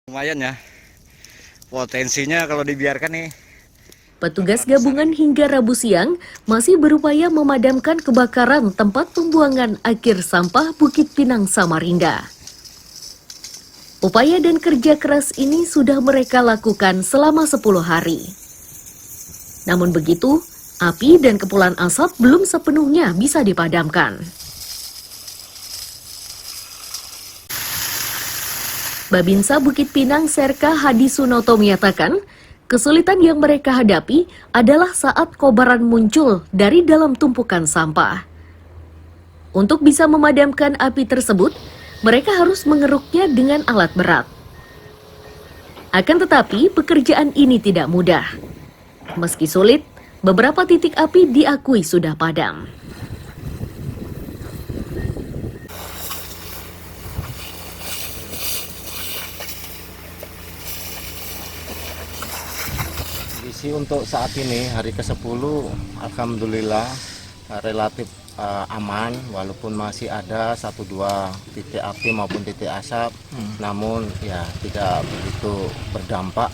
Lumayan ya, potensinya kalau dibiarkan nih. Petugas gabungan hingga Rabu siang masih berupaya memadamkan kebakaran tempat pembuangan akhir sampah Bukit Pinang, Samarinda. Upaya dan kerja keras ini sudah mereka lakukan selama 10 hari. Namun begitu, api dan kepulan asap belum sepenuhnya bisa dipadamkan. Babinsa Bukit Pinang Serka Hadi Sunoto menyatakan, kesulitan yang mereka hadapi adalah saat kobaran muncul dari dalam tumpukan sampah. Untuk bisa memadamkan api tersebut, mereka harus mengeruknya dengan alat berat. Akan tetapi, pekerjaan ini tidak mudah. Meski sulit, beberapa titik api diakui sudah padam. Kondisi untuk saat ini hari ke-10 alhamdulillah relatif aman, walaupun masih ada 1-2 titik api maupun titik asap, namun ya tidak begitu berdampak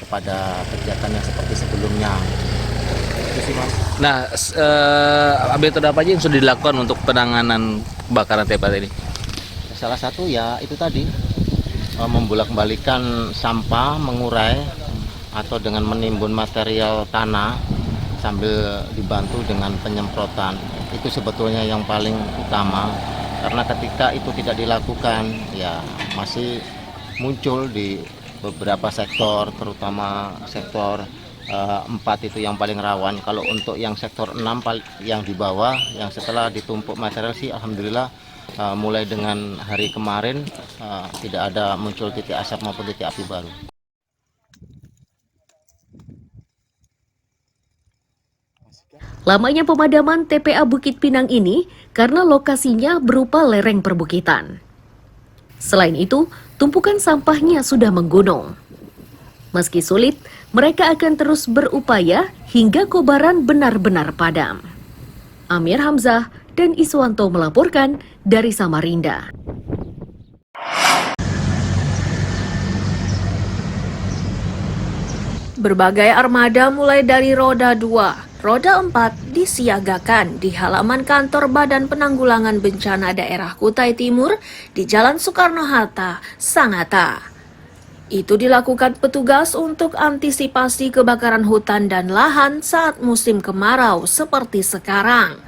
kepada kegiatan yang seperti sebelumnya. Itu sih, Mas. Nah, metode apa aja yang sudah dilakukan untuk penanganan kebakaran TPA ini? Salah satu ya itu tadi membolak-balikan sampah, mengurai atau dengan menimbun material tanah sambil dibantu dengan penyemprotan. Itu sebetulnya yang paling utama, karena ketika itu tidak dilakukan ya masih muncul di beberapa sektor, terutama sektor 4 itu yang paling rawan. Kalau untuk yang sektor 6 yang di bawah, yang setelah ditumpuk material sih alhamdulillah mulai dengan hari kemarin tidak ada muncul titik asap maupun titik api baru. Lamanya pemadaman TPA Bukit Pinang ini karena lokasinya berupa lereng perbukitan. Selain itu, tumpukan sampahnya sudah menggunung. Meski sulit, mereka akan terus berupaya hingga kobaran benar-benar padam. Amir Hamzah dan Iswanto melaporkan dari Samarinda. Berbagai armada mulai dari roda 2, roda 4 disiagakan di halaman kantor Badan Penanggulangan Bencana Daerah Kutai Timur di Jalan Soekarno-Hatta, Sangatta. Itu dilakukan petugas untuk antisipasi kebakaran hutan dan lahan saat musim kemarau seperti sekarang.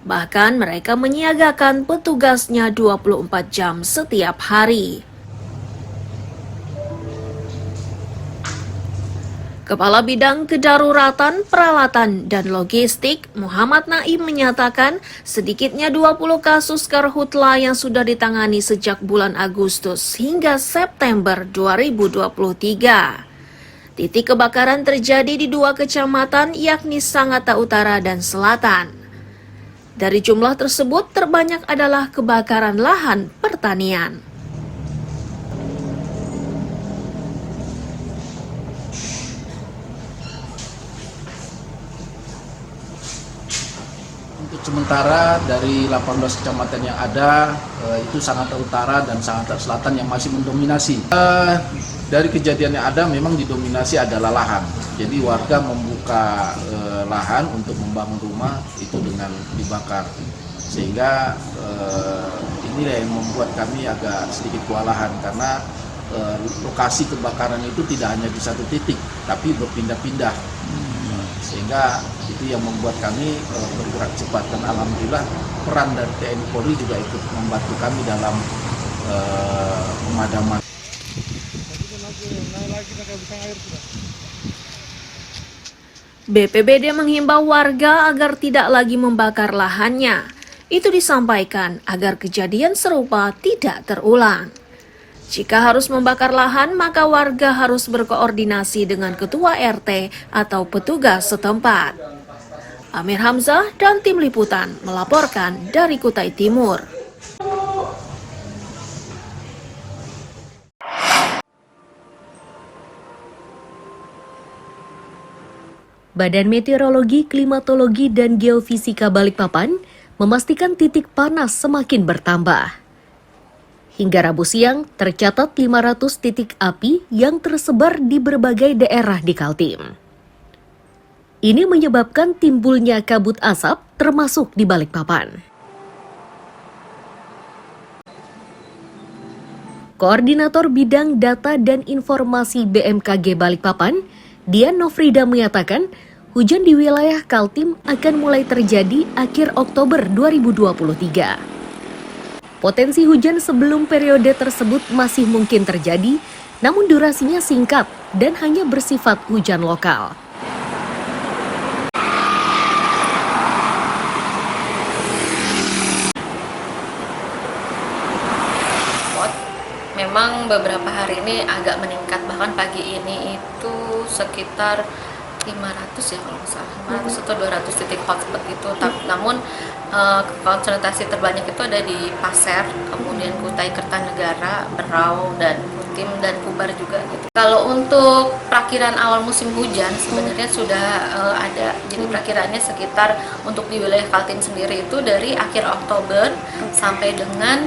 Bahkan mereka menyiagakan petugasnya 24 jam setiap hari. Kepala Bidang Kedaruratan, Peralatan, dan Logistik Muhammad Naim menyatakan sedikitnya 20 kasus karhutla yang sudah ditangani sejak bulan Agustus hingga September 2023. Titik kebakaran terjadi di 2 kecamatan yakni Sangatta Utara dan Selatan. Dari jumlah tersebut terbanyak adalah kebakaran lahan pertanian. Untuk sementara dari 18 kecamatan yang ada itu Sangatta Utara dan Sangatta Selatan yang masih mendominasi. Dari kejadian yang ada memang didominasi adalah lahan. Jadi warga membuka lahan untuk membangun rumah itu dengan dibakar. Sehingga inilah yang membuat kami agak sedikit kewalahan karena lokasi kebakaran itu tidak hanya di satu titik tapi berpindah-pindah. Sehingga itu yang membuat kami bergerak cepat, dan alhamdulillah peran dari TNI Polri juga ikut membantu kami dalam pemadaman. BPBD menghimbau warga agar tidak lagi membakar lahannya. Itu disampaikan agar kejadian serupa tidak terulang. Jika harus membakar lahan, maka warga harus berkoordinasi dengan ketua RT atau petugas setempat. Amir Hamzah dan tim liputan melaporkan dari Kutai Timur. Badan Meteorologi, Klimatologi, dan Geofisika Balikpapan memastikan titik panas semakin bertambah. Hingga Rabu siang, tercatat 500 titik api yang tersebar di berbagai daerah di Kaltim. Ini menyebabkan timbulnya kabut asap, termasuk di Balikpapan. Koordinator Bidang Data dan Informasi BMKG Balikpapan, Dian Nofrida menyatakan, hujan di wilayah Kaltim akan mulai terjadi akhir Oktober 2023. Potensi hujan sebelum periode tersebut masih mungkin terjadi, namun durasinya singkat dan hanya bersifat hujan lokal. Memang beberapa hari ini agak meningkat, bahkan pagi ini itu sekitar 500 ya kalau nggak salah, 500 atau 200 titik hotspot itu. Namun konsentrasi terbanyak itu ada di Pasir, kemudian Kutai Kertanegara, Berau, dan Kutim, dan Pubar juga gitu. Kalau untuk perakiran awal musim hujan sebenarnya sudah ada. Jadi perakirannya sekitar untuk di wilayah Kaltim sendiri itu dari akhir Oktober sampai dengan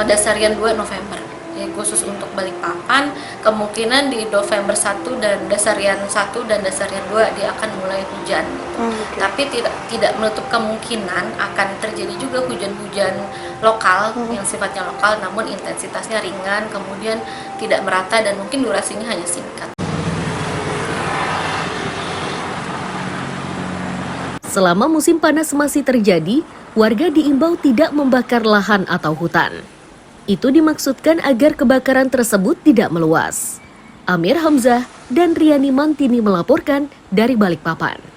dasarian 2 November. Jadi khusus untuk Balikpapan, kemungkinan di November 1 dan dasarian 1 dan dasarian 2 dia akan mulai hujan. Tapi tidak menutup kemungkinan akan terjadi juga hujan-hujan lokal yang sifatnya lokal, namun intensitasnya ringan, kemudian tidak merata dan mungkin durasinya hanya singkat. Selama musim panas masih terjadi, warga diimbau tidak membakar lahan atau hutan. Itu dimaksudkan agar kebakaran tersebut tidak meluas. Amir Hamzah dan Riani Mantini melaporkan dari Balikpapan.